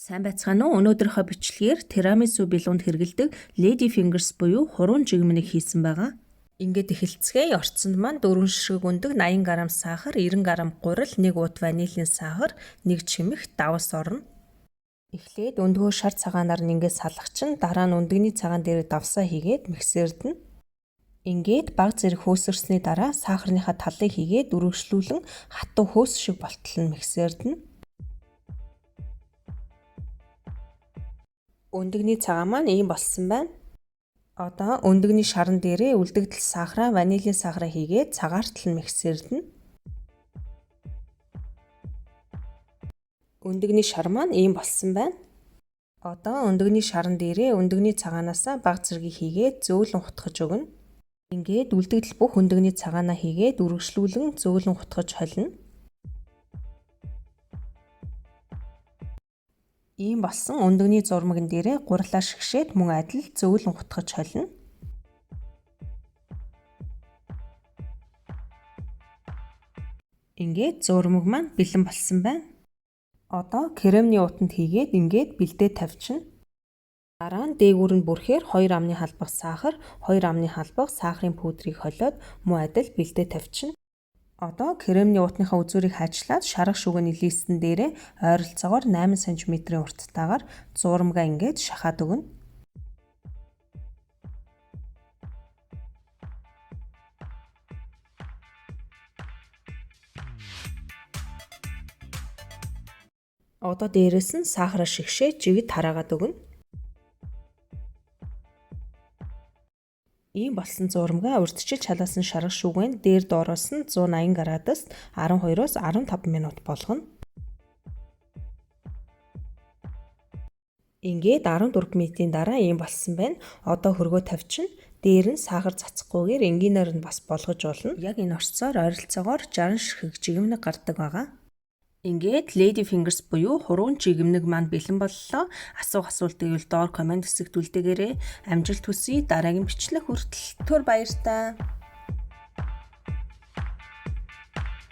Сайн байцгаана уу? Өнөөдрийнхөө бичлэгээр тирамису билуунд хэрэгэлдэг Lady Fingers буюу хуруун жигмэнийг хийсэн байгаа. Ингээд эхэлцгээе. Орцонд маань 4 ширхэг өндөг 80 г сахар, 90 г гурил, 1 уут ванилийн сахар, 1 чимэх, давас орно. Эхлээд өндгөө шар цагаанаар нь ингээд салгачин, дараа нь өндөгний цагаан дээр давсаа хийгээд миксердэнэ. Ингээд баг зэрэг хөөсөрсний дараа сахарныхаа талыг хийгээд үргэлжлүүлэн хатуу хөөс шиг болтол нь миксердэнэ. Өндөгний цагаан маань ийм болсон байна. Одоо өндөгний шаран дээрээ үлдэгдэл сахараа, ванилийн сахараа хийгээд цагаартал нь миксердэнэ. Өндөгний шар маань ийм болсон байна. Одоо өндөгний шаран дээрээ өндөгний цагаанаасаа баг зэргийг хийгээд зөөлөн хутгаж өгнө. Ингээд үлдэгдэл бүх өндөгний цагаанаа хийгээд үргэлжлүүлэн зөөлөн хутгаж холино. Ийм болсон өндөгний зурмагн дээрээ гурлаа шигшээд мөн адил зөөлөн хутгаж холино. Ингээд зурмаг маань бэлэн болсон байна. Одоо кремний утанд хийгээд ингээд бэлдээ тавьчихна. Дараа нь дээгүүр нь бүрхээр 2 амны халбах сахар, 2 амны халбах сахарын пудрыг холиод мөн адил бэлдээ тавьчихна. Одоо кремний уутныхаа үзүүрийг хаачлаад шарах шүгэний листэн дээрээ ойролцоогоор 8 см-ийн урттайгаар зурмгаа ингээд шахаад өгнө. Одоо дээрээс нь сахараа шигшээ жигд хараагаад өгнө. Ийм болсон зурмгаа урьдчилж халаасан шарах шүүгэн дээр доороос нь 180 градуст 12-оос 15 минут болгоно. Ингээд 14 минутын дараа ийм болсон байна. Одоо хөргөө тавьчихна. Дээр нь сахар цацахгүйгээр энгийнээр нь бас болгож болно. Яг энэ орцоор ойролцоогоор 60 ширхэг жигмэг гардаг байгаа. Ингээд Lady Fingers буюу хуруун жигмэг маань бэлэн боллоо. Асуулт гэвэл доор комент хэсэгт үлдээгээрэй. Амжилт хүсье. Дараагийн бичлэг хүртэл түр баярлалаа.